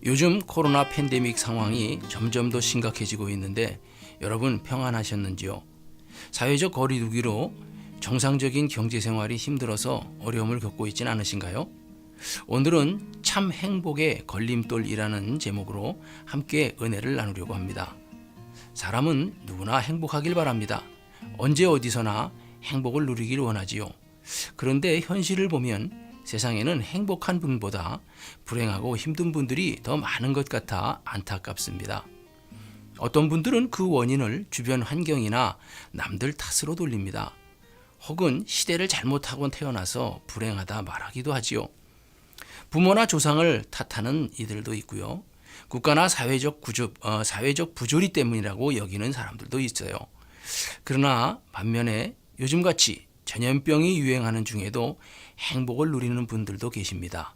요즘 코로나 팬데믹 상황이 점점 더 심각해지고 있는데 여러분 평안하셨는지요? 사회적 거리두기로 정상적인 경제생활이 힘들어서 어려움을 겪고 있진 않으신가요? 오늘은 참 행복의 걸림돌이라는 제목으로 함께 은혜를 나누려고 합니다. 사람은 누구나 행복하길 바랍니다. 언제 어디서나 행복을 누리길 원하지요. 그런데 현실을 보면 세상에는 행복한 분보다 불행하고 힘든 분들이 더 많은 것 같아 안타깝습니다. 어떤 분들은 그 원인을 주변 환경이나 남들 탓으로 돌립니다. 혹은 시대를 잘못하고 태어나서 불행하다 말하기도 하지요. 부모나 조상을 탓하는 이들도 있고요. 국가나 사회적 부조리 때문이라고 여기는 사람들도 있어요. 그러나 반면에 요즘같이 전염병이 유행하는 중에도 행복을 누리는 분들도 계십니다.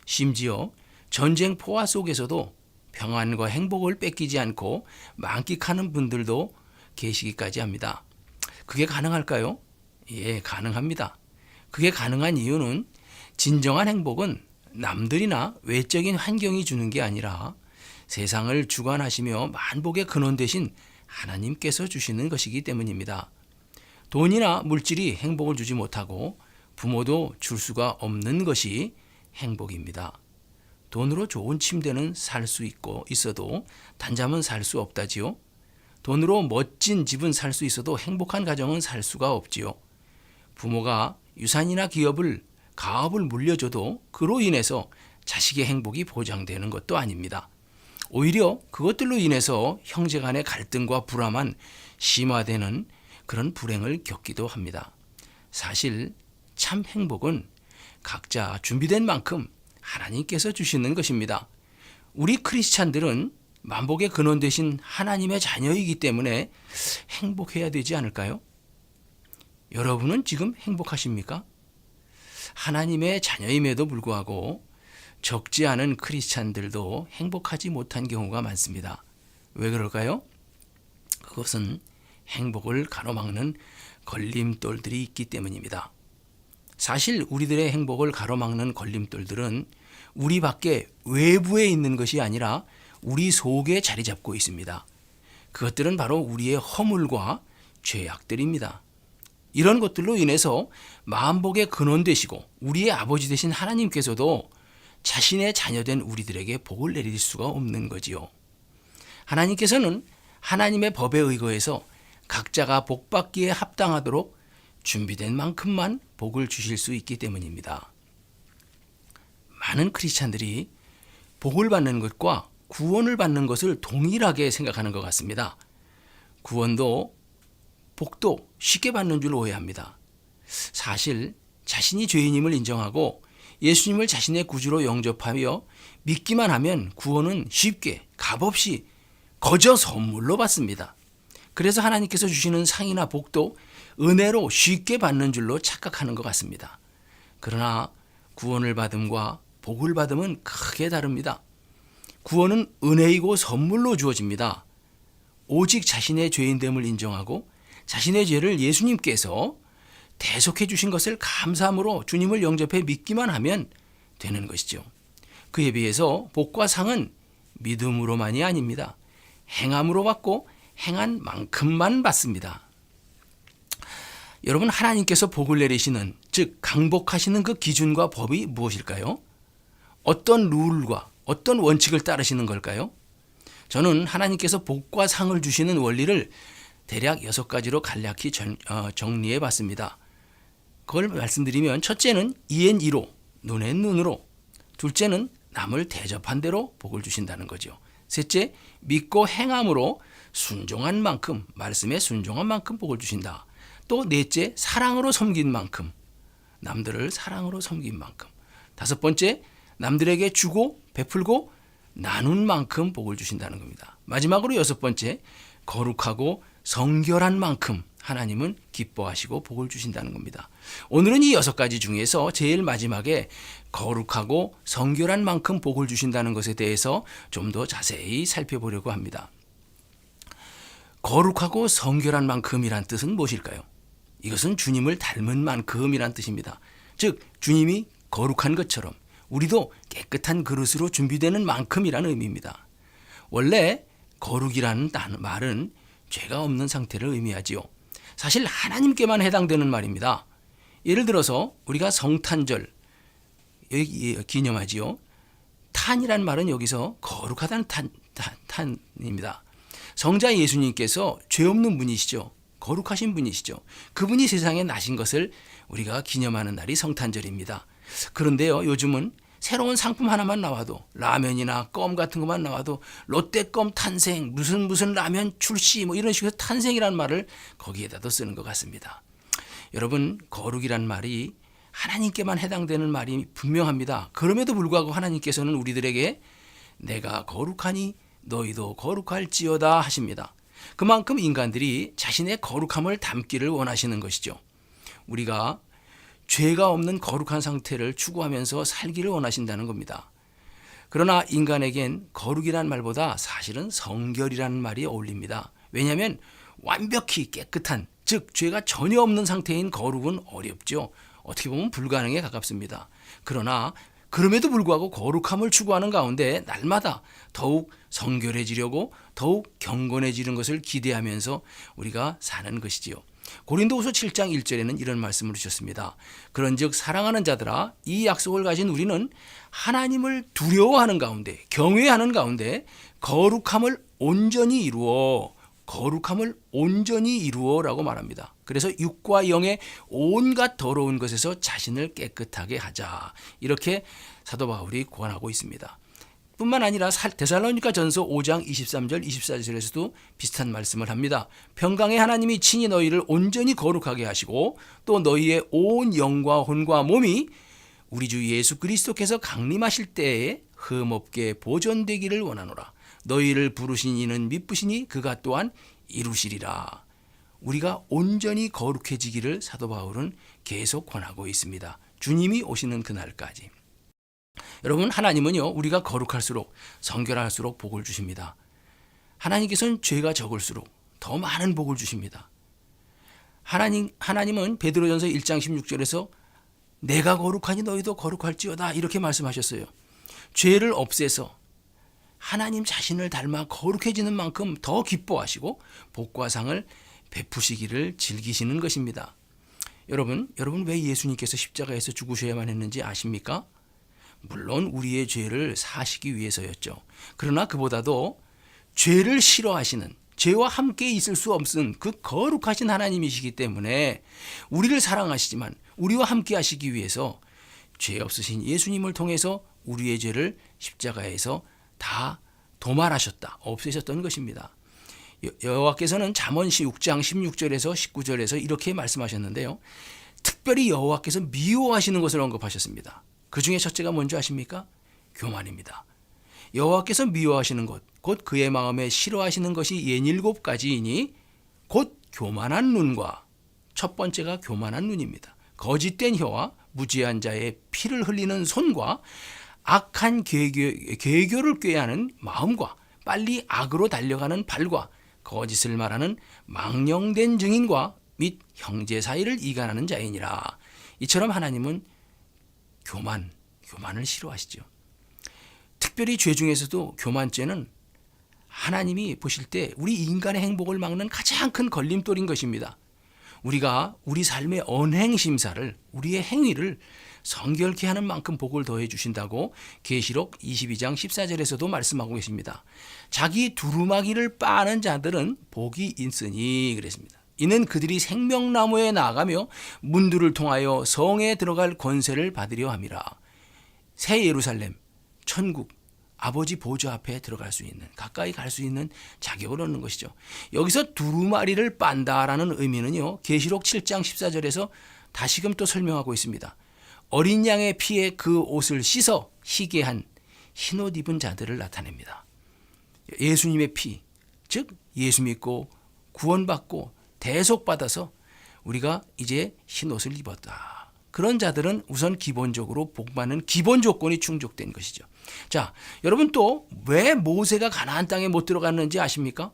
심지어 전쟁 포화 속에서도 평안과 행복을 뺏기지 않고 만끽하는 분들도 계시기까지 합니다. 그게 가능할까요? 예, 가능합니다. 그게 가능한 이유는 진정한 행복은 남들이나 외적인 환경이 주는 게 아니라 세상을 주관하시며 만복의 근원 되신 하나님께서 주시는 것이기 때문입니다. 돈이나 물질이 행복을 주지 못하고 부모도 줄 수가 없는 것이 행복입니다. 돈으로 좋은 침대는 살 수 있어도 단잠은 살 수 없다지요. 돈으로 멋진 집은 살 수 있어도 행복한 가정은 살 수가 없지요. 부모가 유산이나 가업을 물려줘도 그로 인해서 자식의 행복이 보장되는 것도 아닙니다. 오히려 그것들로 인해서 형제 간의 갈등과 불화만 심화되는 그런 불행을 겪기도 합니다. 사실 참 행복은 각자 준비된 만큼 하나님께서 주시는 것입니다. 우리 크리스찬들은 만복의 근원 되신 하나님의 자녀이기 때문에 행복해야 되지 않을까요? 여러분은 지금 행복하십니까? 하나님의 자녀임에도 불구하고 적지 않은 크리스찬들도 행복하지 못한 경우가 많습니다. 왜 그럴까요? 그것은 행복을 가로막는 걸림돌들이 있기 때문입니다. 사실 우리들의 행복을 가로막는 걸림돌들은 우리 밖에 외부에 있는 것이 아니라 우리 속에 자리 잡고 있습니다. 그것들은 바로 우리의 허물과 죄악들입니다. 이런 것들로 인해서 만복의 근원 되시고 우리의 아버지 되신 하나님께서도 자신의 자녀된 우리들에게 복을 내릴 수가 없는 거지요. 하나님께서는 하나님의 법에 의거해서 각자가 복받기에 합당하도록 준비된 만큼만 복을 주실 수 있기 때문입니다. 많은 크리스찬들이 복을 받는 것과 구원을 받는 것을 동일하게 생각하는 것 같습니다. 구원도 복도 쉽게 받는 줄 오해합니다. 사실 자신이 죄인임을 인정하고 예수님을 자신의 구주로 영접하며 믿기만 하면 구원은 쉽게 값없이 거저 선물로 받습니다. 그래서 하나님께서 주시는 상이나 복도 은혜로 쉽게 받는 줄로 착각하는 것 같습니다. 그러나 구원을 받음과 복을 받음은 크게 다릅니다. 구원은 은혜이고 선물로 주어집니다. 오직 자신의 죄인됨을 인정하고 자신의 죄를 예수님께서 대속해 주신 것을 감사함으로 주님을 영접해 믿기만 하면 되는 것이죠. 그에 비해서 복과 상은 믿음으로만이 아닙니다. 행함으로 받고 행한 만큼만 받습니다. 여러분, 하나님께서 복을 내리시는, 즉 강복하시는 그 기준과 법이 무엇일까요? 어떤 룰과 어떤 원칙을 따르시는 걸까요? 저는 하나님께서 복과 상을 주시는 원리를 대략 6가지로 간략히 정리해 봤습니다. 그걸 말씀드리면, 첫째는 이엔 이로, 눈엔 눈으로, 둘째는 남을 대접한 대로 복을 주신다는 거죠. 셋째, 믿고 행함으로 순종한 만큼, 말씀에 순종한 만큼 복을 주신다. 또 넷째, 사랑으로 섬긴 만큼, 남들을 사랑으로 섬긴 만큼. 다섯 번째, 남들에게 주고 베풀고 나눈 만큼 복을 주신다는 겁니다. 마지막으로 6번째, 거룩하고 성결한 만큼 하나님은 기뻐하시고 복을 주신다는 겁니다. 오늘은 이 6가지 중에서 제일 마지막에 거룩하고 성결한 만큼 복을 주신다는 것에 대해서 좀 더 자세히 살펴보려고 합니다. 거룩하고 성결한 만큼이란 뜻은 무엇일까요? 이것은 주님을 닮은 만큼이란 뜻입니다. 즉 주님이 거룩한 것처럼 우리도 깨끗한 그릇으로 준비되는 만큼이라는 의미입니다. 원래 거룩이라는 말은 죄가 없는 상태를 의미하지요. 사실 하나님께만 해당되는 말입니다. 예를 들어서 우리가 성탄절 기념하지요. 탄이란 말은 여기서 거룩하다는 탄입니다. 성자 예수님께서 죄 없는 분이시죠. 거룩하신 분이시죠. 그분이 세상에 나신 것을 우리가 기념하는 날이 성탄절입니다. 그런데요, 요즘은 새로운 상품 하나만 나와도, 라면이나 껌 같은 것만 나와도 롯데껌 탄생, 무슨 라면 출시, 이런 식으로 탄생이라는 말을 거기에다도 쓰는 것 같습니다. 여러분, 거룩이란 말이 하나님께만 해당되는 말이 분명합니다. 그럼에도 불구하고 하나님께서는 우리들에게 내가 거룩하니 너희도 거룩할지어다 하십니다. 그만큼 인간들이 자신의 거룩함을 담기를 원하시는 것이죠. 우리가 죄가 없는 거룩한 상태를 추구하면서 살기를 원하신다는 겁니다. 그러나 인간에겐 거룩이라는 말보다 사실은 성결이라는 말이 어울립니다. 왜냐하면 완벽히 깨끗한, 즉 죄가 전혀 없는 상태인 거룩은 어렵죠. 어떻게 보면 불가능에 가깝습니다. 그러나 그럼에도 불구하고 거룩함을 추구하는 가운데 날마다 더욱 성결해지려고 더욱 경건해지는 것을 기대하면서 우리가 사는 것이지요. 고린도후서 7장 1절에는 이런 말씀을 주셨습니다. 그런즉 사랑하는 자들아, 이 약속을 가진 우리는 하나님을 두려워하는 가운데, 경외하는 가운데 거룩함을 온전히 이루어라고 말합니다. 그래서 육과 영의 온갖 더러운 것에서 자신을 깨끗하게 하자, 이렇게 사도 바울이 권하고 있습니다. 뿐만 아니라 데살로니가 전서 5장 23절 24절에서도 비슷한 말씀을 합니다. 평강의 하나님이 친히 너희를 온전히 거룩하게 하시고 또 너희의 온 영과 혼과 몸이 우리 주 예수 그리스도께서 강림하실 때에 흠없게 보존되기를 원하노라. 너희를 부르신 이는 미쁘시니 그가 또한 이루시리라. 우리가 온전히 거룩해지기를 사도 바울은 계속 권하고 있습니다. 주님이 오시는 그날까지. 여러분, 하나님은요, 우리가 거룩할수록, 성결할수록 복을 주십니다. 하나님께서는 죄가 적을수록 더 많은 복을 주십니다. 하나님은 베드로전서 1장 16절에서 내가 거룩하니 너희도 거룩할지어다, 이렇게 말씀하셨어요. 죄를 없애서 하나님 자신을 닮아 거룩해지는 만큼 더 기뻐하시고 복과 상을 베푸시기를 즐기시는 것입니다. 여러분 왜 예수님께서 십자가에서 죽으셔야만 했는지 아십니까? 물론 우리의 죄를 사시기 위해서였죠. 그러나 그보다도 죄를 싫어하시는, 죄와 함께 있을 수 없는 그 거룩하신 하나님이시기 때문에 우리를 사랑하시지만 우리와 함께 하시기 위해서 죄 없으신 예수님을 통해서 우리의 죄를 십자가에서 다 도말하셨다, 없애셨던 것입니다. 여호와께서는 잠언시 6장 16절에서 19절에서 이렇게 말씀하셨는데요. 특별히 여호와께서 미워하시는 것을 언급하셨습니다. 그 중에 첫째가 뭔지 아십니까? 교만입니다. 여호와께서 미워하시는 것, 곧 그의 마음에 싫어하시는 것이 67가지이니 곧 교만한 눈과, 첫 번째가 교만한 눈입니다. 거짓된 혀와 무지한 자의 피를 흘리는 손과 악한 계교를 꾀하는 마음과 빨리 악으로 달려가는 발과 거짓을 말하는 망령된 증인과 및 형제 사이를 이간하는 자이니라. 이처럼 하나님은 교만을 싫어하시죠. 특별히 죄 중에서도 교만죄는 하나님이 보실 때 우리 인간의 행복을 막는 가장 큰 걸림돌인 것입니다. 우리가 우리 삶의 언행심사를, 우리의 행위를 성결케 하는 만큼 복을 더해 주신다고 계시록 22장 14절에서도 말씀하고 계십니다. 자기 두루마기를 빠는 자들은 복이 있으니 그랬습니다. 이는 그들이 생명나무에 나아가며 문들을 통하여 성에 들어갈 권세를 받으려 함이라. 새 예루살렘, 천국, 아버지 보좌 앞에 들어갈 수 있는, 가까이 갈 수 있는 자격을 얻는 것이죠. 여기서 두루마리를 빤다라는 의미는요, 계시록 7장 14절에서 다시금 또 설명하고 있습니다. 어린 양의 피에 그 옷을 씻어 희게 한 흰옷 입은 자들을 나타냅니다. 예수님의 피, 즉 예수 믿고 구원받고 대속받아서 우리가 이제 흰옷을 입었다. 그런 자들은 우선 기본적으로 복받는 기본 조건이 충족된 것이죠. 자, 여러분 또 왜 모세가 가나안 땅에 못 들어갔는지 아십니까?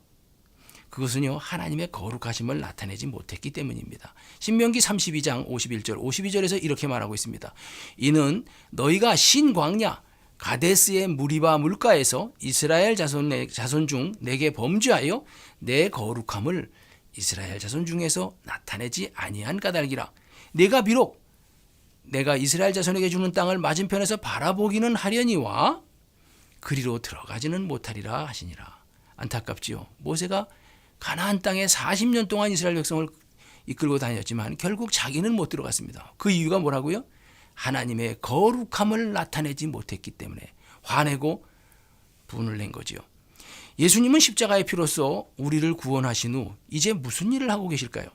그것은요 하나님의 거룩하심을 나타내지 못했기 때문입니다. 신명기 32장 51절 52절에서 이렇게 말하고 있습니다. 이는 너희가 신광야 가데스의 무리바 물가에서 이스라엘 자손 중 내게 범죄하여 내 거룩함을 이스라엘 자손 중에서 나타내지 아니한 까닭이라. 내가 이스라엘 자손에게 주는 땅을 맞은편에서 바라보기는 하려니와 그리로 들어가지는 못하리라 하시니라. 안타깝지요. 모세가 가나안 땅에 40년 동안 이스라엘 백성을 이끌고 다녔지만 결국 자기는 못 들어갔습니다. 그 이유가 뭐라고요? 하나님의 거룩함을 나타내지 못했기 때문에 화내고 분을 낸 거지요. 예수님은 십자가의 피로써 우리를 구원하신 후 이제 무슨 일을 하고 계실까요?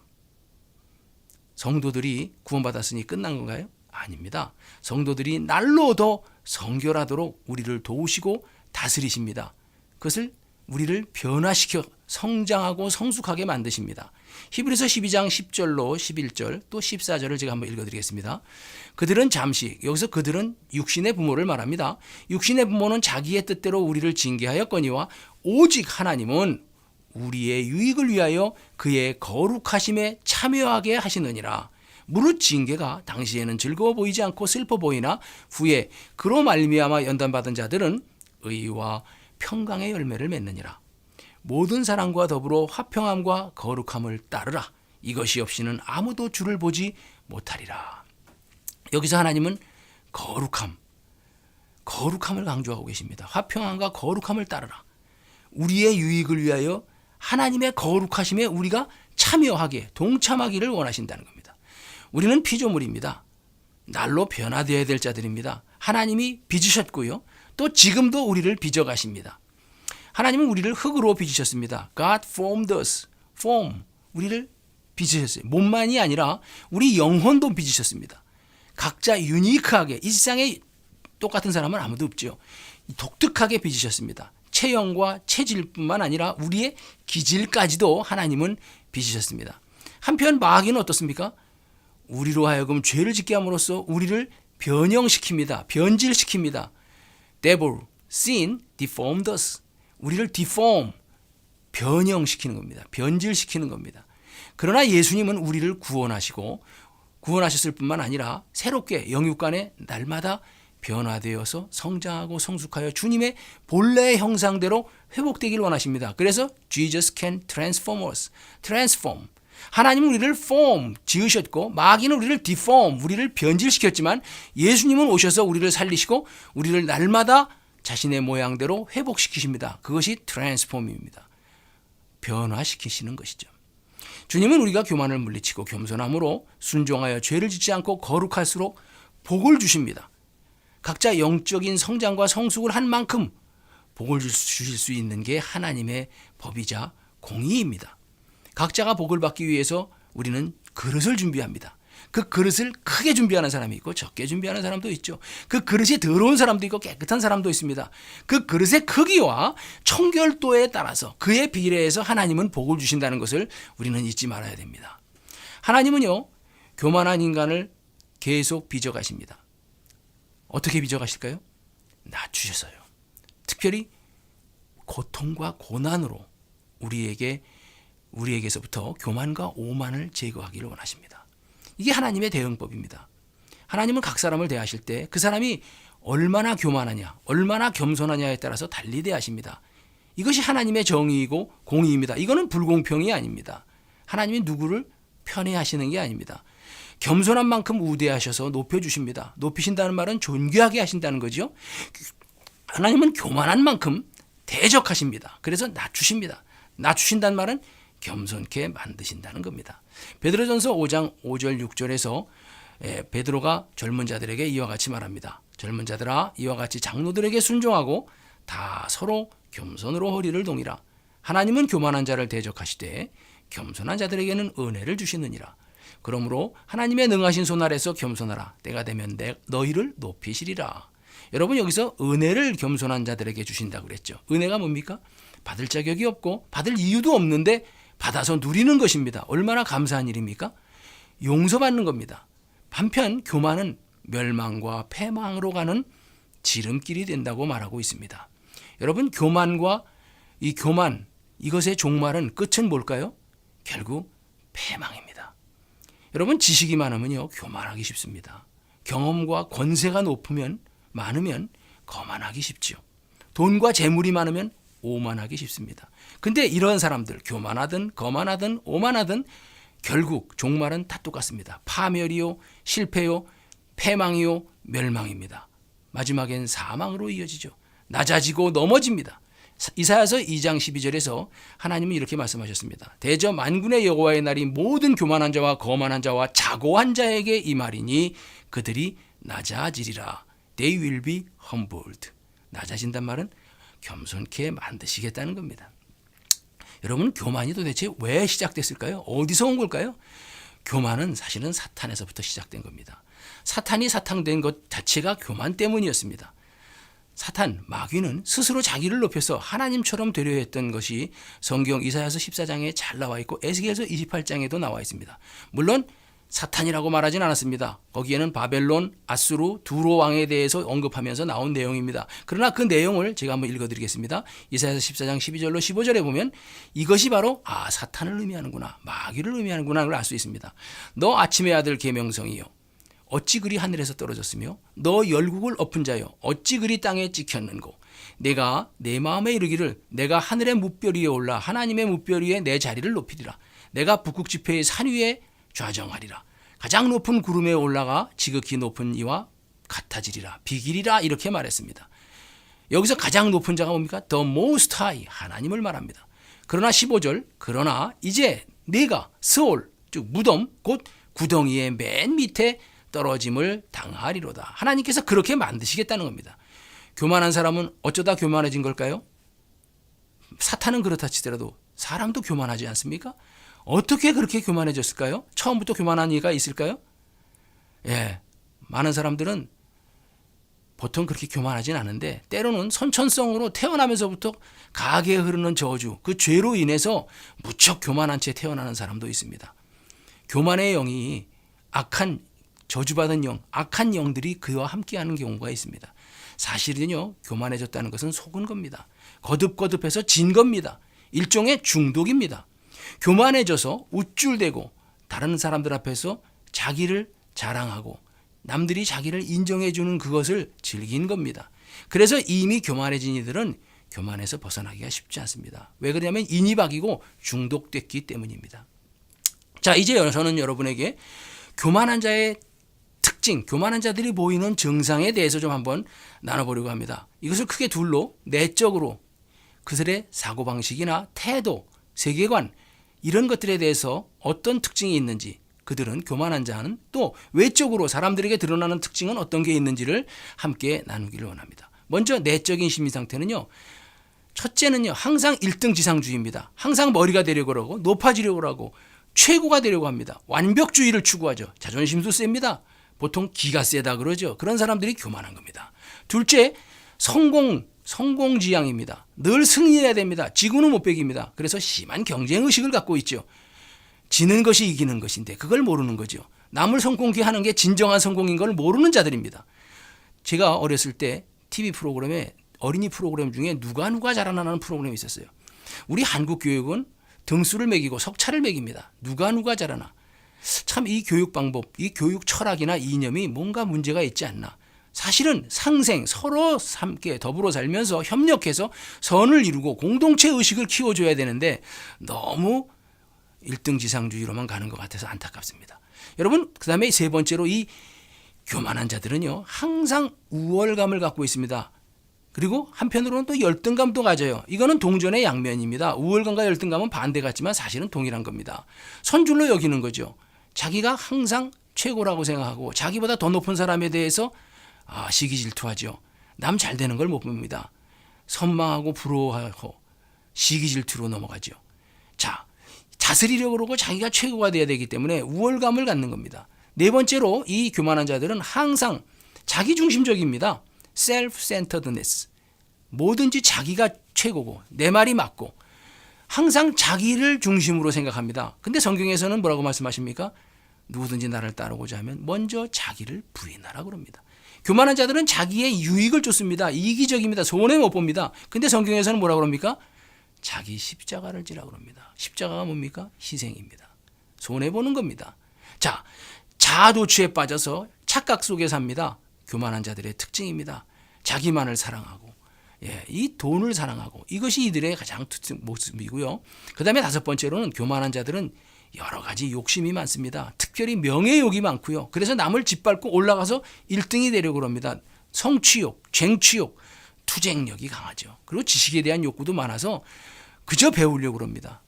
성도들이 구원받았으니 끝난 건가요? 아닙니다. 성도들이 날로 더 성결하도록 우리를 도우시고 다스리십니다. 그것을 우리를 변화시켜 성장하고 성숙하게 만드십니다. 히브리서 12장 10절로 11절 또 14절을 제가 한번 읽어드리겠습니다. 그들은 잠시, 여기서 그들은 육신의 부모를 말합니다. 육신의 부모는 자기의 뜻대로 우리를 징계하였거니와 오직 하나님은 우리의 유익을 위하여 그의 거룩하심에 참여하게 하시느니라. 무릇 징계가 당시에는 즐거워 보이지 않고 슬퍼 보이나 후에 그로 말미암아 연단받은 자들은 의와 평강의 열매를 맺느니라. 모든 사랑과 더불어 화평함과 거룩함을 따르라. 이것이 없이는 아무도 주를 보지 못하리라. 여기서 하나님은 거룩함을 강조하고 계십니다. 화평함과 거룩함을 따르라. 우리의 유익을 위하여 하나님의 거룩하심에 우리가 참여하게 동참하기를 원하신다는 겁니다. 우리는 피조물입니다. 날로 변화되어야 될 자들입니다. 하나님이 빚으셨고요. 또 지금도 우리를 빚어가십니다. 하나님은 우리를 흙으로 빚으셨습니다. God formed us. 우리를 빚으셨어요. 몸만이 아니라 우리 영혼도 빚으셨습니다. 각자 유니크하게, 이 세상에 똑같은 사람은 아무도 없죠. 독특하게 빚으셨습니다. 체형과 체질뿐만 아니라 우리의 기질까지도 하나님은 빚으셨습니다. 한편 마귀는 어떻습니까? 우리로 하여금 죄를 짓게 함으로써 우리를 변형시킵니다. 변질시킵니다. Devil, sin, deformed us. 우리를 변형시키는 겁니다. 변질시키는 겁니다. 그러나 예수님은 우리를 구원하셨을 뿐만 아니라 새롭게 영육간에 날마다 변화되어서 성장하고 성숙하여 주님의 본래의 형상대로 회복되기를 원하십니다. 그래서 Jesus can transform us. 하나님은 우리를 지으셨고 마귀는 우리를 우리를 변질시켰지만 예수님은 오셔서 우리를 살리시고 우리를 날마다 자신의 모양대로 회복시키십니다. 그것이 트랜스폼입니다. 변화시키시는 것이죠. 주님은 우리가 교만을 물리치고 겸손함으로 순종하여 죄를 짓지 않고 거룩할수록 복을 주십니다. 각자 영적인 성장과 성숙을 한 만큼 복을 주실 수 있는 게 하나님의 법이자 공의입니다. 각자가 복을 받기 위해서 우리는 그릇을 준비합니다. 그 그릇을 크게 준비하는 사람이 있고 적게 준비하는 사람도 있죠. 그 그릇이 더러운 사람도 있고 깨끗한 사람도 있습니다. 그 그릇의 크기와 청결도에 따라서 그에 비례해서 하나님은 복을 주신다는 것을 우리는 잊지 말아야 됩니다. 하나님은요, 교만한 인간을 계속 빚어가십니다. 어떻게 빚어가실까요? 낮추셔서요. 특별히 고통과 고난으로 우리에게서부터 교만과 오만을 제거하기를 원하십니다. 이게 하나님의 대응법입니다. 하나님은 각 사람을 대하실 때 그 사람이 얼마나 교만하냐, 얼마나 겸손하냐에 따라서 달리 대하십니다. 이것이 하나님의 정의이고 공의입니다. 이거는 불공평이 아닙니다. 하나님이 누구를 편애하시는 게 아닙니다. 겸손한 만큼 우대하셔서 높여주십니다. 높이신다는 말은 존귀하게 하신다는 거죠. 하나님은 교만한 만큼 대적하십니다. 그래서 낮추십니다. 낮추신다는 말은 겸손케 만드신다는 겁니다. 베드로전서 5장 5절 6절에서 베드로가 젊은 자들에게 이와 같이 말합니다. 젊은 자들아, 이와 같이 장로들에게 순종하고 다 서로 겸손으로 허리를 동이라. 하나님은 교만한 자를 대적하시되 겸손한 자들에게는 은혜를 주시느니라. 그러므로 하나님의 능하신 손 아래서 겸손하라. 때가 되면 너희를 높이시리라. 여러분, 여기서 은혜를 겸손한 자들에게 주신다고 그랬죠. 은혜가 뭡니까? 받을 자격이 없고 받을 이유도 없는데 받아서 누리는 것입니다. 얼마나 감사한 일입니까? 용서받는 겁니다. 한편 교만은 멸망과 패망으로 가는 지름길이 된다고 말하고 있습니다. 여러분, 교만 이것의 종말은 끝은 뭘까요? 결국 패망입니다. 여러분 지식이 많으면요 교만하기 쉽습니다. 경험과 권세가 많으면 거만하기 쉽지요. 돈과 재물이 많으면 오만하기 쉽습니다. 근데 이런 사람들 교만하든 거만하든 오만하든 결국 종말은 다 똑같습니다. 파멸이요, 실패요, 패망이요, 멸망입니다. 마지막엔 사망으로 이어지죠. 낮아지고 넘어집니다. 이사야서 2장 12절에서 하나님은 이렇게 말씀하셨습니다. 대저 만군의 여호와의 날이 모든 교만한 자와 거만한 자와 자고한 자에게 임하리니 그들이 낮아지리라. They will be humbled. 낮아진단 말은 겸손케 만드시겠다는 겁니다. 여러분 교만이 도대체 왜 시작됐을까요? 어디서 온 걸까요? 교만은 사실은 사탄에서부터 시작된 겁니다. 사탄이 사탕된 것 자체가 교만 때문이었습니다. 사탄, 마귀는 스스로 자기를 높여서 하나님처럼 되려 했던 것이 성경 이사야서 14장에 잘 나와 있고 에스겔서 28장에도 나와 있습니다. 물론 사탄이라고 말하진 않았습니다. 거기에는 바벨론, 아수르, 두로 왕에 대해서 언급하면서 나온 내용입니다. 그러나 그 내용을 제가 한번 읽어드리겠습니다. 이사야서 14장 12절로 15절에 보면 이것이 바로 사탄을 의미하는구나, 마귀를 의미하는구나 를 알 수 있습니다. 너 아침의 아들 계명성이요 어찌 그리 하늘에서 떨어졌으며 너 열국을 엎은 자여 어찌 그리 땅에 찍혔는고 내가 내 마음에 이르기를 내가 하늘의 뭇별 위에 올라 하나님의 뭇별 위에 내 자리를 높이리라. 내가 북극 지폐의 산 위에 좌정하리라. 가장 높은 구름에 올라가 지극히 높은 이와 같아지리라. 비기리라 이렇게 말했습니다. 여기서 가장 높은 자가 뭡니까? The Most High 하나님을 말합니다. 그러나 15절 그러나 이제 네가 스올 즉 무덤 곧 구덩이의 맨 밑에 떨어짐을 당하리로다. 하나님께서 그렇게 만드시겠다는 겁니다. 교만한 사람은 어쩌다 교만해진 걸까요? 사탄은 그렇다 치더라도 사람도 교만하지 않습니까? 어떻게 그렇게 교만해졌을까요? 처음부터 교만한 이가 있을까요? 예, 많은 사람들은 보통 그렇게 교만하진 않은데 때로는 선천성으로 태어나면서부터 가게 흐르는 저주, 그 죄로 인해서 무척 교만한 채 태어나는 사람도 있습니다. 교만의 영이 악한 저주받은 영, 악한 영들이 그와 함께하는 경우가 있습니다. 사실은요, 교만해졌다는 것은 속은 겁니다. 거듭거듭해서 진 겁니다. 일종의 중독입니다. 교만해져서 우쭐대고 다른 사람들 앞에서 자기를 자랑하고 남들이 자기를 인정해주는 그것을 즐긴 겁니다. 그래서 이미 교만해진 이들은 교만에서 벗어나기가 쉽지 않습니다. 왜 그러냐면 인이 박이고 중독됐기 때문입니다. 자, 이제 저는 여러분에게 교만한 자의 특징, 교만한 자들이 보이는 증상에 대해서 좀 한번 나눠보려고 합니다. 이것을 크게 둘로 내적으로 그들의 사고방식이나 태도, 세계관 이런 것들에 대해서 어떤 특징이 있는지 그들은 교만한 자는 또 외적으로 사람들에게 드러나는 특징은 어떤 게 있는지를 함께 나누기를 원합니다. 먼저 내적인 심리 상태는요. 첫째는요. 항상 1등 지상주의입니다. 항상 머리가 되려고 하고 높아지려고 하고 최고가 되려고 합니다. 완벽주의를 추구하죠. 자존심도 셉니다. 보통 기가 세다 그러죠. 그런 사람들이 교만한 겁니다. 둘째, 성공지향입니다. 늘 승리해야 됩니다. 지구는 못 배깁니다. 그래서 심한 경쟁의식을 갖고 있죠. 지는 것이 이기는 것인데 그걸 모르는 거죠. 남을 성공케 하는 게 진정한 성공인 걸 모르는 자들입니다. 제가 어렸을 때 TV 프로그램에 어린이 프로그램 중에 누가 자라나는 프로그램이 있었어요. 우리 한국 교육은 등수를 매기고 석차를 매깁니다. 누가 자라나. 참 이 교육 방법, 이 교육 철학이나 이념이 뭔가 문제가 있지 않나. 사실은 상생, 서로 함께 더불어 살면서 협력해서 선을 이루고 공동체 의식을 키워줘야 되는데 너무 1등 지상주의로만 가는 것 같아서 안타깝습니다. 여러분, 그 다음에 세 번째로 이 교만한 자들은요, 항상 우월감을 갖고 있습니다. 그리고 한편으로는 또 열등감도 가져요. 이거는 동전의 양면입니다. 우월감과 열등감은 반대 같지만 사실은 동일한 겁니다. 선줄로 여기는 거죠. 자기가 항상 최고라고 생각하고 자기보다 더 높은 사람에 대해서 시기 질투하죠. 남 잘 되는 걸 못 봅니다. 선망하고 부러워하고 시기 질투로 넘어가죠. 자, 다스리려고 그러고 자기가 최고가 돼야 되기 때문에 우월감을 갖는 겁니다. 네 번째로 이 교만한 자들은 항상 자기중심적입니다. self-centeredness. 뭐든지 자기가 최고고 내 말이 맞고 항상 자기를 중심으로 생각합니다. 근데 성경에서는 뭐라고 말씀하십니까? 누구든지 나를 따르고자 하면 먼저 자기를 부인하라 그럽니다. 교만한 자들은 자기의 유익을 쫓습니다. 이기적입니다. 손해 못 봅니다. 근데 성경에서는 뭐라고 그럽니까? 자기 십자가를 지라고 합니다. 십자가가 뭡니까? 희생입니다. 손해보는 겁니다. 자, 자아도취에 빠져서 착각 속에 삽니다. 교만한 자들의 특징입니다. 자기만을 사랑하고, 이 돈을 사랑하고, 이것이 이들의 가장 모습이고요. 그 다음에 다섯 번째로는 교만한 자들은 여러 가지 욕심이 많습니다. 특별히 명예욕이 많고요. 그래서 남을 짓밟고 올라가서 1등이 되려고 합니다. 성취욕, 쟁취욕, 투쟁력이 강하죠. 그리고 지식에 대한 욕구도 많아서 그저 배우려고 합니다.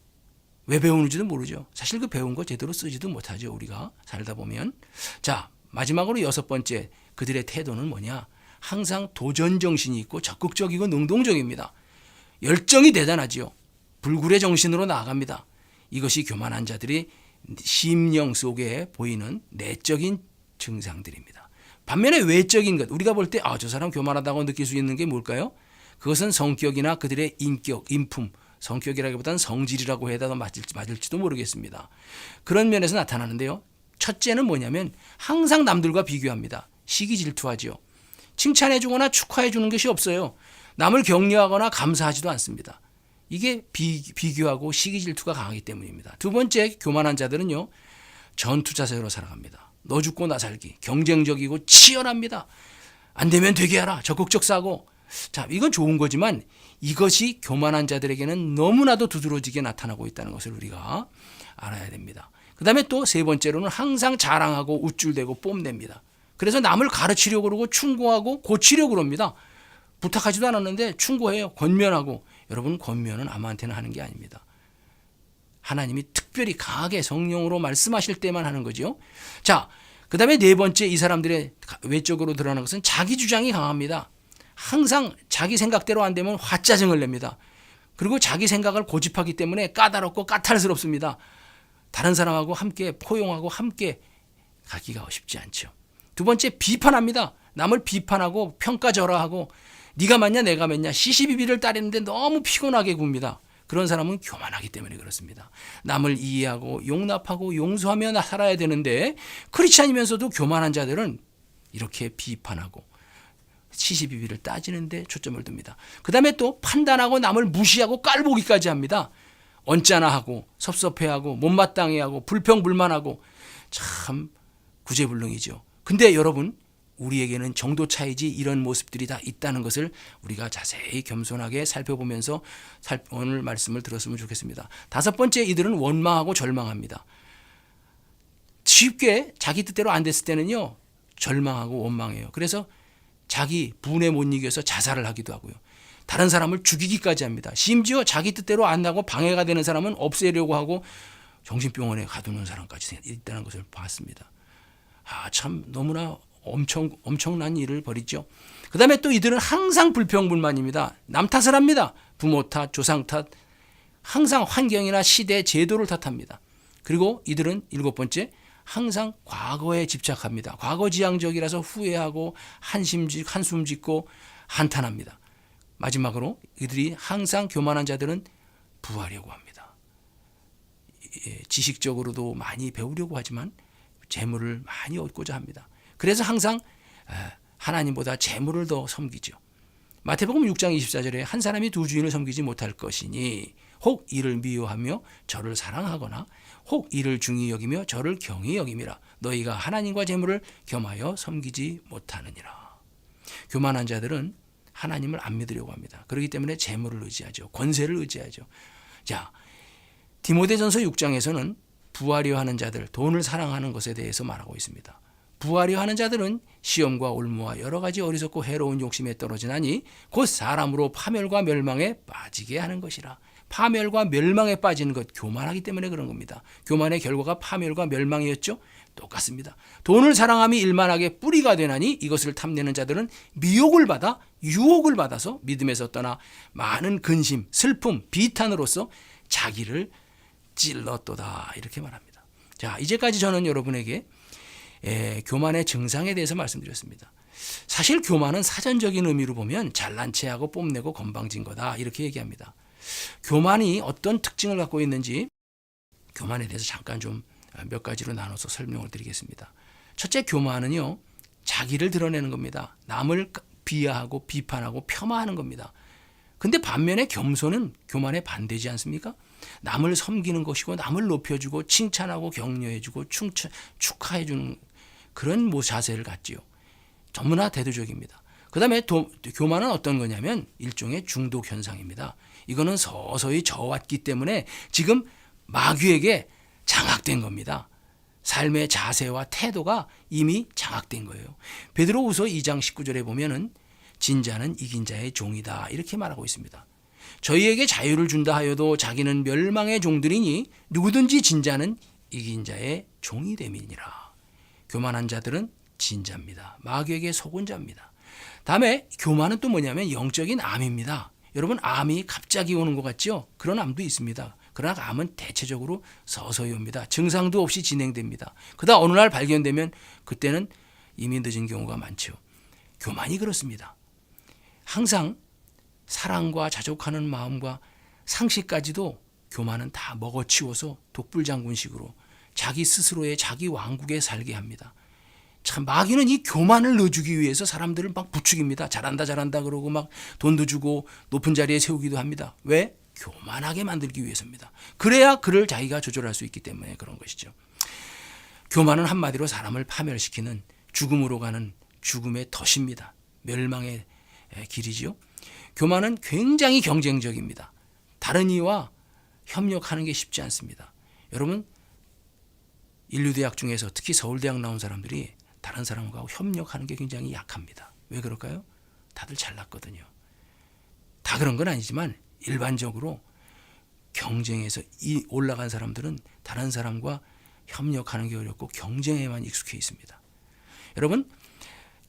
왜 배우는지도 모르죠. 사실 그 배운 거 제대로 쓰지도 못하죠. 우리가 살다 보면. 자, 마지막으로 여섯 번째, 그들의 태도는 뭐냐? 항상 도전 정신이 있고 적극적이고 능동적입니다. 열정이 대단하지요. 불굴의 정신으로 나아갑니다. 이것이 교만한 자들이 심령 속에 보이는 내적인 증상들입니다. 반면에 외적인 것, 우리가 볼 때 저 사람 교만하다고 느낄 수 있는 게 뭘까요? 그것은 성격이나 그들의 인격, 인품, 성격이라기보다는 성질이라고 해야 맞을지도 모르겠습니다. 그런 면에서 나타나는데요. 첫째는 뭐냐면 항상 남들과 비교합니다. 시기 질투하지요. 칭찬해주거나 축하해주는 것이 없어요. 남을 격려하거나 감사하지도 않습니다. 이게 비교하고 시기 질투가 강하기 때문입니다. 두 번째, 교만한 자들은요, 전투 자세로 살아갑니다. 너 죽고 나 살기, 경쟁적이고 치열합니다. 안 되면 되게 하라, 적극적 사고. 자, 이건 좋은 거지만 이것이 교만한 자들에게는 너무나도 두드러지게 나타나고 있다는 것을 우리가 알아야 됩니다. 그 다음에 또 세 번째로는 항상 자랑하고 우쭐대고 뽐냅니다. 그래서 남을 가르치려고 그러고 충고하고 고치려고 그럽니다. 부탁하지도 않았는데 충고해요. 권면하고. 여러분, 권면은 아무한테나 하는 게 아닙니다. 하나님이 특별히 강하게 성령으로 말씀하실 때만 하는 거죠. 자, 그 다음에 네 번째, 이 사람들의 외적으로 드러나는 것은 자기 주장이 강합니다. 항상 자기 생각대로 안 되면 화짜증을 냅니다. 그리고 자기 생각을 고집하기 때문에 까다롭고 까탈스럽습니다. 다른 사람하고 함께 포용하고 함께 가기가 쉽지 않죠. 두 번째, 비판합니다. 남을 비판하고 평가절하하고 네가 맞냐 내가 맞냐 시시비비를 따르는데 너무 피곤하게 굽니다. 그런 사람은 교만하기 때문에 그렇습니다. 남을 이해하고 용납하고 용서하며 살아야 되는데 그렇지 않으면서도 교만한 자들은 이렇게 비판하고 시시비비를 따지는데 초점을 둡니다. 그 다음에 또 판단하고 남을 무시하고 깔보기까지 합니다. 언짢아 하고 섭섭해하고 못마땅해하고 불평불만하고 참 구제불능이죠. 근데 여러분, 우리에게는 정도 차이지 이런 모습들이 다 있다는 것을 우리가 자세히 겸손하게 살펴보면서 오늘 말씀을 들었으면 좋겠습니다. 다섯 번째, 이들은 원망하고 절망합니다. 쉽게 자기 뜻대로 안 됐을 때는요, 절망하고 원망해요. 그래서 자기 분에 못 이겨서 자살을 하기도 하고요. 다른 사람을 죽이기까지 합니다. 심지어 자기 뜻대로 안 나고 방해가 되는 사람은 없애려고 하고 정신병원에 가두는 사람까지 있다는 것을 봤습니다. 참 너무나 엄청난 일을 벌이죠. 그 다음에 또 이들은 항상 불평불만입니다. 남 탓을 합니다. 부모 탓, 조상 탓, 항상 환경이나 시대, 제도를 탓합니다. 그리고 이들은 일곱 번째, 항상 과거에 집착합니다. 과거지향적이라서 후회하고 한숨 짓고 한탄합니다. 마지막으로 이들이 항상 교만한 자들은 부하려고 합니다. 지식적으로도 많이 배우려고 하지만 재물을 많이 얻고자 합니다. 그래서 항상 하나님보다 재물을 더 섬기죠. 마태복음 6장 24절에 한 사람이 두 주인을 섬기지 못할 것이니 혹 이를 미워하며 저를 사랑하거나 혹 이를 중히 여기며 저를 경히 여김이라. 너희가 하나님과 재물을 겸하여 섬기지 못하느니라. 교만한 자들은 하나님을 안 믿으려고 합니다. 그렇기 때문에 재물을 의지하죠. 권세를 의지하죠. 자, 디모데전서 6장에서는 부하려 하는 자들, 돈을 사랑하는 것에 대해서 말하고 있습니다. 부하려 하는 자들은 시험과 올무와 여러 가지 어리석고 해로운 욕심에 떨어지나니 곧 사람으로 파멸과 멸망에 빠지게 하는 것이라. 파멸과 멸망에 빠지는 것, 교만하기 때문에 그런 겁니다. 교만의 결과가 파멸과 멸망이었죠. 똑같습니다. 돈을 사랑함이 일만하게 뿌리가 되나니 이것을 탐내는 자들은 미혹을 받아 유혹을 받아서 믿음에서 떠나 많은 근심, 슬픔, 비탄으로서 자기를 찔렀도다, 이렇게 말합니다. 자, 이제까지 저는 여러분에게 교만의 증상에 대해서 말씀드렸습니다. 사실 교만은 사전적인 의미로 보면 잘난 체하고 뽐내고 건방진 거다, 이렇게 얘기합니다. 교만이 어떤 특징을 갖고 있는지 교만에 대해서 잠깐 좀 몇 가지로 나눠서 설명을 드리겠습니다. 첫째, 교만은요, 자기를 드러내는 겁니다. 남을 비하하고 비판하고 폄하하는 겁니다. 근데 반면에 겸손은 교만에 반대지 않습니까? 남을 섬기는 것이고 남을 높여주고 칭찬하고 격려해주고 축하해주는 그런 자세를 갖지요. 너무나 대도적입니다. 그 다음에 교만은 어떤 거냐면 일종의 중독 현상입니다. 이거는 서서히 저왔기 때문에 지금 마귀에게 장악된 겁니다. 삶의 자세와 태도가 이미 장악된 거예요. 베드로후서 2장 19절에 보면은 진자는 이긴 자의 종이다 이렇게 말하고 있습니다. 저희에게 자유를 준다 하여도 자기는 멸망의 종들이니 누구든지 진자는 이긴 자의 종이 됨이니라. 교만한 자들은 진자입니다. 마귀에게 속은 자입니다. 다음에 교만은 또 뭐냐면 영적인 암입니다. 여러분 암이 갑자기 오는 것 같죠? 그런 암도 있습니다. 그러나 암은 대체적으로 서서히 옵니다. 증상도 없이 진행됩니다. 그러다 어느 날 발견되면 그때는 이미 늦은 경우가 많죠. 교만이 그렇습니다. 항상 사랑과 자족하는 마음과 상식까지도 교만은 다 먹어치워서 독불장군식으로 자기 스스로의 자기 왕국에 살게 합니다. 참 마귀는 이 교만을 넣어주기 위해서 사람들을 막 부추깁니다. 잘한다 그러고 막 돈도 주고 높은 자리에 세우기도 합니다. 왜? 교만하게 만들기 위해서입니다. 그래야 그를 자기가 조절할 수 있기 때문에 그런 것이죠. 교만은 한마디로 사람을 파멸시키는 죽음으로 가는 죽음의 덫입니다. 멸망의 길이지요. 교만은 굉장히 경쟁적입니다. 다른 이와 협력하는 게 쉽지 않습니다. 여러분 인류대학 중에서 특히 서울대학 나온 사람들이 다른 사람과 협력하는 게 굉장히 약합니다. 왜 그럴까요? 다들 잘났거든요. 다 그런 건 아니지만 일반적으로 경쟁에서 올라간 사람들은 다른 사람과 협력하는 게 어렵고 경쟁에만 익숙해 있습니다. 여러분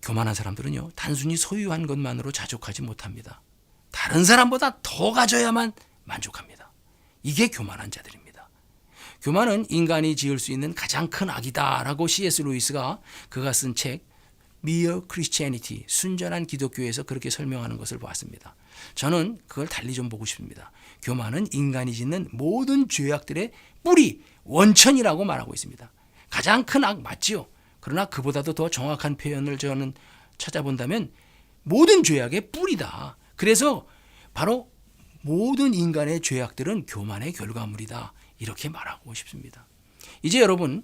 교만한 사람들은요 단순히 소유한 것만으로 자족하지 못합니다. 다른 사람보다 더 가져야만 만족합니다. 이게 교만한 자들입니다. 교만은 인간이 지을 수 있는 가장 큰 악이다라고 C.S. 루이스가 그가 쓴 책 Mere Christianity, 순전한 기독교에서 그렇게 설명하는 것을 보았습니다. 저는 그걸 달리 좀 보고 싶습니다. 교만은 인간이 짓는 모든 죄악들의 뿌리, 원천이라고 말하고 있습니다. 가장 큰 악 맞지요? 그러나 그보다도 더 정확한 표현을 저는 찾아본다면 모든 죄악의 뿌리다. 그래서 바로 모든 인간의 죄악들은 교만의 결과물이다. 이렇게 말하고 싶습니다. 이제 여러분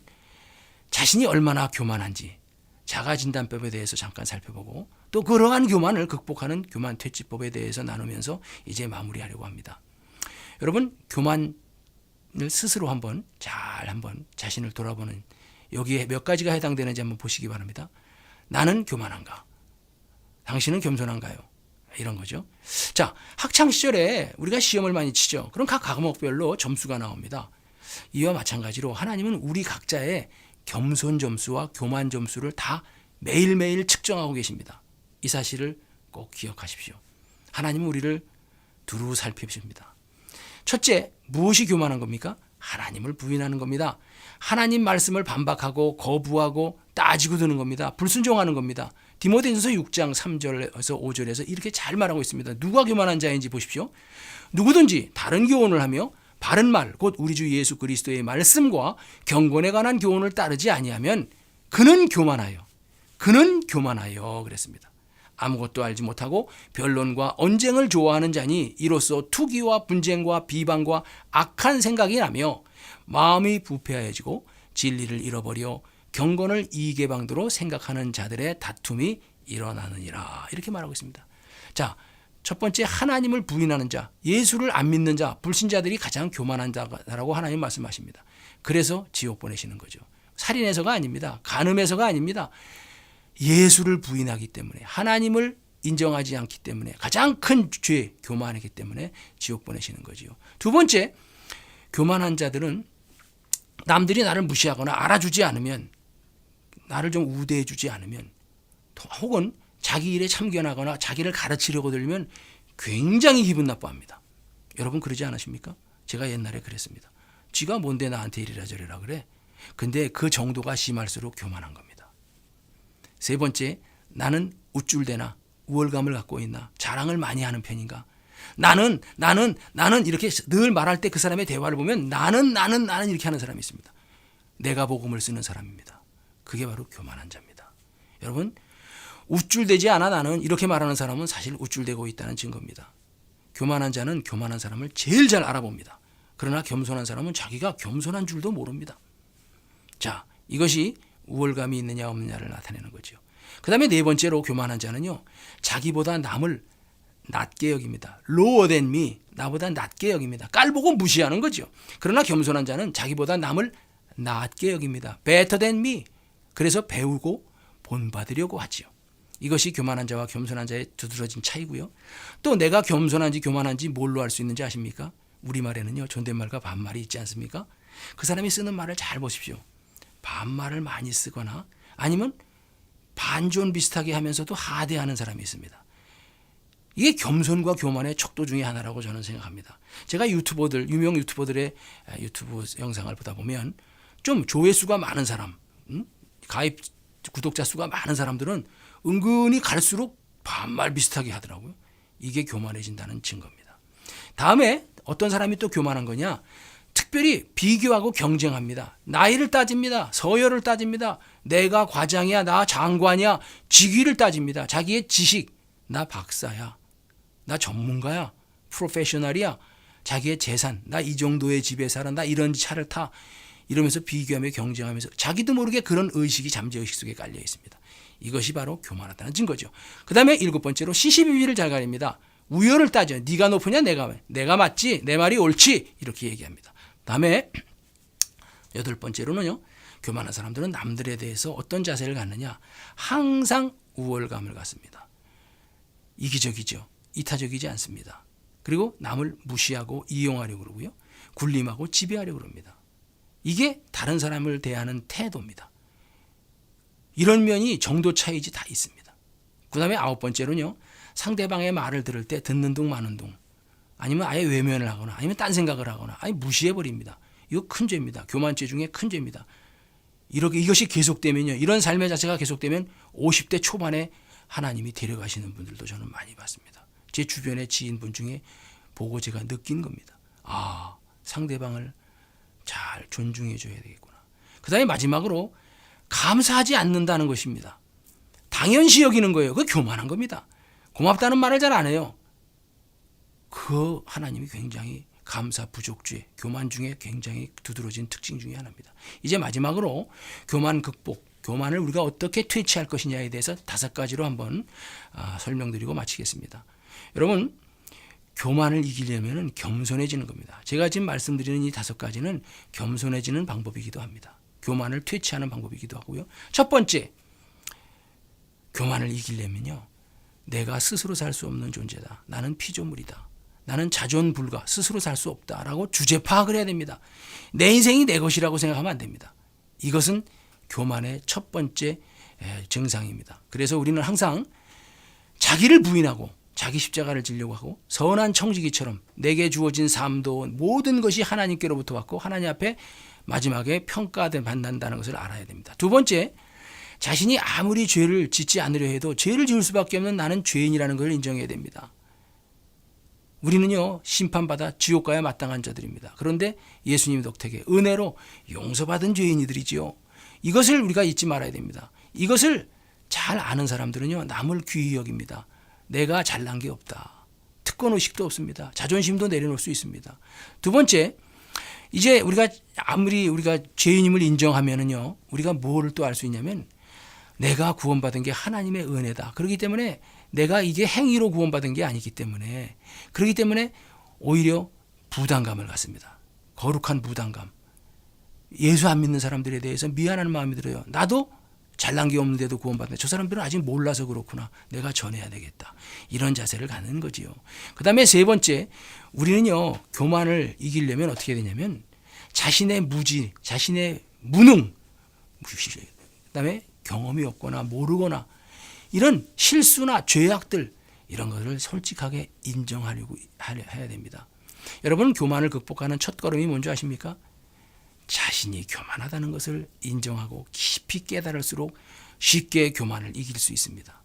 자신이 얼마나 교만한지 자가진단법에 대해서 잠깐 살펴보고 또 그러한 교만을 극복하는 교만 퇴치법에 대해서 나누면서 이제 마무리하려고 합니다. 여러분 교만을 스스로 한번 자신을 돌아보는 여기에 몇 가지가 해당되는지 한번 보시기 바랍니다. 나는 교만한가? 당신은 겸손한가요? 이런 거죠. 자, 학창 시절에 우리가 시험을 많이 치죠. 그럼 각 과목별로 점수가 나옵니다. 이와 마찬가지로 하나님은 우리 각자의 겸손 점수와 교만 점수를 다 매일매일 측정하고 계십니다. 이 사실을 꼭 기억하십시오. 하나님은 우리를 두루 살피십니다. 첫째, 무엇이 교만한 겁니까? 하나님을 부인하는 겁니다. 하나님 말씀을 반박하고 거부하고 따지고 드는 겁니다. 불순종하는 겁니다. 디모데전서 6장 3절에서 5절에서 이렇게 잘 말하고 있습니다. 누가 교만한 자인지 보십시오. 누구든지 다른 교훈을 하며 바른 말, 곧 우리 주 예수 그리스도의 말씀과 경건에 관한 교훈을 따르지 아니하면 그는 교만하여 그랬습니다. 아무것도 알지 못하고 변론과 언쟁을 좋아하는 자니 이로써 투기와 분쟁과 비방과 악한 생각이 나며 마음이 부패하여지고 진리를 잃어버려 경건을 이개방도로 생각하는 자들의 다툼이 일어나느니라. 이렇게 말하고 있습니다. 자, 첫 번째 하나님을 부인하는 자, 예수를 안 믿는 자, 불신자들이 가장 교만한 자라고 하나님 말씀하십니다. 그래서 지옥 보내시는 거죠. 살인해서가 아닙니다. 간음해서가 아닙니다. 예수를 부인하기 때문에 하나님을 인정하지 않기 때문에 가장 큰 죄, 교만이기 때문에 지옥 보내시는 거지요. 두 번째, 교만한 자들은 남들이 나를 무시하거나 알아주지 않으면 나를 좀 우대해 주지 않으면 혹은 자기 일에 참견하거나 자기를 가르치려고 들면 굉장히 기분 나빠합니다. 여러분 그러지 않으십니까? 제가 옛날에 그랬습니다. 쥐가 뭔데 나한테 이리라 저리라 그래? 근데 그 정도가 심할수록 교만한 겁니다. 세 번째, 나는 우쭐대나 우월감을 갖고 있나? 자랑을 많이 하는 편인가? 나는 이렇게 늘 말할 때 그 사람의 대화를 보면 나는 이렇게 하는 사람이 있습니다. 내가 복음을 쓰는 사람입니다. 그게 바로 교만한 자입니다. 여러분 우쭐대지 않아 나는 이렇게 말하는 사람은 사실 우쭐대고 있다는 증거입니다. 교만한 자는 교만한 사람을 제일 잘 알아봅니다. 그러나 겸손한 사람은 자기가 겸손한 줄도 모릅니다. 자, 이것이 우월감이 있느냐 없느냐를 나타내는 거죠. 그 다음에 네 번째로 교만한 자는요, 자기보다 남을 낮게 여깁니다. lower than me, 나보다 낮게 여깁니다. 깔보고 무시하는 거죠. 그러나 겸손한 자는 자기보다 남을 낮게 여깁니다. better than me, 그래서 배우고 본받으려고 하지요. 이것이 교만한 자와 겸손한 자의 두드러진 차이고요. 또 내가 겸손한지 교만한지 뭘로 알 수 있는지 아십니까? 우리말에는요, 존댓말과 반말이 있지 않습니까? 그 사람이 쓰는 말을 잘 보십시오. 반말을 많이 쓰거나 아니면 반존 비슷하게 하면서도 하대하는 사람이 있습니다. 이게 겸손과 교만의 척도 중에 하나라고 저는 생각합니다. 제가 유명 유튜버들의 유튜브 영상을 보다 보면 좀 조회수가 많은 사람, 가입 구독자 수가 많은 사람들은 은근히 갈수록 반말 비슷하게 하더라고요. 이게 교만해진다는 증거입니다. 다음에 어떤 사람이 또 교만한 거냐? 특별히 비교하고 경쟁합니다. 나이를 따집니다. 서열을 따집니다. 내가 과장이야, 나 장관이야, 직위를 따집니다. 자기의 지식, 나 박사야, 나 전문가야, 프로페셔널이야, 자기의 재산, 나 이 정도의 집에 살아, 나 이런 차를 타, 이러면서 비교하며 경쟁하면서 자기도 모르게 그런 의식이 잠재의식 속에 깔려 있습니다. 이것이 바로 교만하다는 증거죠. 그 다음에 일곱 번째로 시시비비를 잘 가립니다. 우열을 따져. 네가 높으냐, 내가 맞지, 내 말이 옳지, 이렇게 얘기합니다. 다음에 여덟 번째로는요, 교만한 사람들은 남들에 대해서 어떤 자세를 갖느냐, 항상 우월감을 갖습니다. 이기적이죠. 이타적이지 않습니다. 그리고 남을 무시하고 이용하려고 그러고요, 군림하고 지배하려고 그럽니다. 이게 다른 사람을 대하는 태도입니다. 이런 면이 정도 차이지 다 있습니다. 그 다음에 아홉 번째로는요, 상대방의 말을 들을 때 듣는 둥 마는 둥, 아니면 아예 외면을 하거나 아니면 딴 생각을 하거나 아예 무시해버립니다. 이거 큰 죄입니다. 교만죄 중에 큰 죄입니다. 이것이 계속되면요, 이런 삶의 자체가 계속되면 50대 초반에 하나님이 데려가시는 분들도 저는 많이 봤습니다. 제 주변의 지인분 중에 보고 제가 느낀 겁니다. 아, 상대방을 잘 존중해 줘야 되겠구나. 그 다음에 마지막으로 감사하지 않는다는 것입니다. 당연시 여기는 거예요. 그거 교만한 겁니다. 고맙다는 말을 잘 안 해요. 그 하나님이 굉장히 감사 부족죄, 교만 중에 굉장히 두드러진 특징 중에 하나입니다. 이제 마지막으로 교만 극복, 교만을 우리가 어떻게 퇴치할 것이냐에 대해서 5가지로 한번 설명드리고 마치겠습니다. 여러분, 교만을 이기려면 겸손해지는 겁니다. 제가 지금 말씀드리는 이 5가지는 겸손해지는 방법이기도 합니다. 교만을 퇴치하는 방법이기도 하고요. 첫 번째, 교만을 이기려면요, 내가 스스로 살 수 없는 존재다. 나는 피조물이다. 나는 자존 불가, 스스로 살 수 없다라고 주제 파악을 해야 됩니다. 내 인생이 내 것이라고 생각하면 안 됩니다. 이것은 교만의 첫 번째 증상입니다. 그래서 우리는 항상 자기를 부인하고 자기 십자가를 지려고 하고 선한 청지기처럼 내게 주어진 삶도 모든 것이 하나님께로부터 왔고 하나님 앞에 마지막에 평가받는다는 것을 알아야 됩니다. 두 번째, 자신이 아무리 죄를 짓지 않으려 해도 죄를 지을 수밖에 없는 나는 죄인이라는 것을 인정해야 됩니다. 우리는요, 심판받아 지옥 가야 마땅한 자들입니다. 그런데 예수님 덕택에 은혜로 용서받은 죄인이들이지요. 이것을 우리가 잊지 말아야 됩니다. 이것을 잘 아는 사람들은요, 남을 귀히 여깁니다. 내가 잘난 게 없다. 특권의식도 없습니다. 자존심도 내려놓을 수 있습니다. 두 번째, 이제 아무리 우리가 죄인임을 인정하면은요, 우리가 뭐를 또 알 수 있냐면 내가 구원받은 게 하나님의 은혜다. 그렇기 때문에 내가 이게 행위로 구원받은 게 아니기 때문에, 그렇기 때문에 오히려 부담감을 갖습니다. 거룩한 부담감. 예수 안 믿는 사람들에 대해서 미안한 마음이 들어요. 나도 잘난 게 없는데도 구원받네. 저 사람들은 아직 몰라서 그렇구나. 내가 전해야 되겠다. 이런 자세를 갖는 거지요. 그 다음에 세 번째, 우리는요, 교만을 이기려면 어떻게 되냐면 자신의 무지, 자신의 무능, 그 다음에 경험이 없거나 모르거나 이런 실수나 죄악들, 이런 것을 솔직하게 인정하려고 해야 됩니다. 여러분, 교만을 극복하는 첫걸음이 뭔지 아십니까? 자신이 교만하다는 것을 인정하고 깊이 깨달을수록 쉽게 교만을 이길 수 있습니다.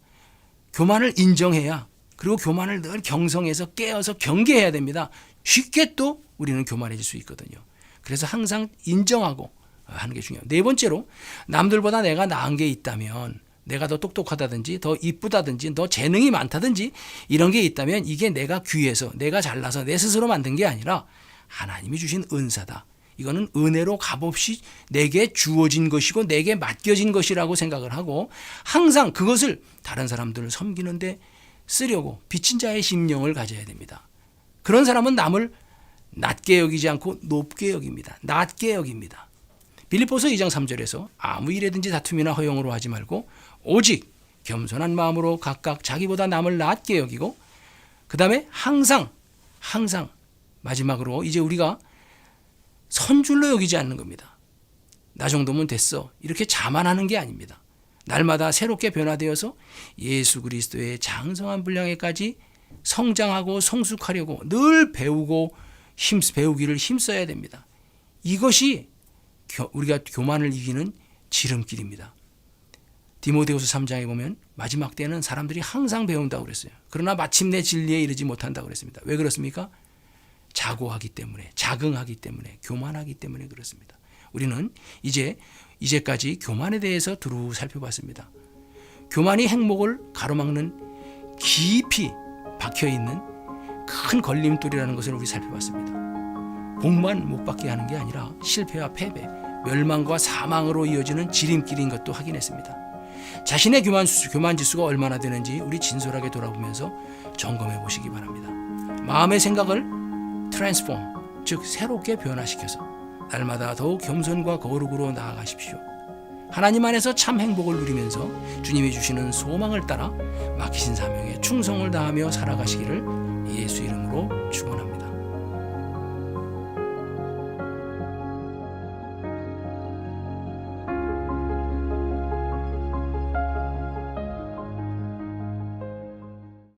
교만을 인정해야, 그리고 교만을 늘 경성해서 깨어서 경계해야 됩니다. 쉽게 또 우리는 교만해질 수 있거든요. 그래서 항상 인정하고 하는 게 중요해요. 네 번째로, 남들보다 내가 나은 게 있다면 내가 더 똑똑하다든지 더 이쁘다든지 더 재능이 많다든지 이런 게 있다면 이게 내가 귀해서 내가 잘나서 내 스스로 만든 게 아니라 하나님이 주신 은사다. 이거는 은혜로 값없이 내게 주어진 것이고 내게 맡겨진 것이라고 생각을 하고 항상 그것을 다른 사람들을 섬기는데 쓰려고 빚진 자의 심령을 가져야 됩니다. 그런 사람은 남을 낮게 여기지 않고 높게 여깁니다. 낮게 여깁니다. 빌립보서 2장 3절에서 아무 일에든지 다툼이나 허용으로 하지 말고 오직 겸손한 마음으로 각각 자기보다 남을 낮게 여기고 그 다음에 항상 마지막으로 이제 우리가 선줄로 여기지 않는 겁니다. 나 정도면 됐어. 이렇게 자만하는 게 아닙니다. 날마다 새롭게 변화되어서 예수 그리스도의 장성한 분량에까지 성장하고 성숙하려고 늘 배우기를 힘써야 됩니다. 이것이 우리가 교만을 이기는 지름길입니다. 디모데후서 3장에 보면 마지막 때는 사람들이 항상 배운다고 그랬어요. 그러나 마침내 진리에 이르지 못한다고 그랬습니다. 왜 그렇습니까? 자고하기 때문에, 자긍하기 때문에, 교만하기 때문에 그렇습니다. 우리는 이제까지 교만에 대해서 두루 살펴봤습니다. 교만이 행복을 가로막는 깊이 박혀있는 큰 걸림돌이라는 것을 우리 살펴봤습니다. 복만 못 받게 하는 게 아니라 실패와 패배, 멸망과 사망으로 이어지는 지름길인 것도 확인했습니다. 자신의 교만 지수가 얼마나 되는지 우리 진솔하게 돌아보면서 점검해 보시기 바랍니다. 마음의 생각을 트랜스폼, 즉 새롭게 변화시켜서 날마다 더욱 겸손과 거룩으로 나아가십시오. 하나님 안에서 참 행복을 누리면서 주님이 주시는 소망을 따라 맡기신 사명에 충성을 다하며 살아가시기를 예수의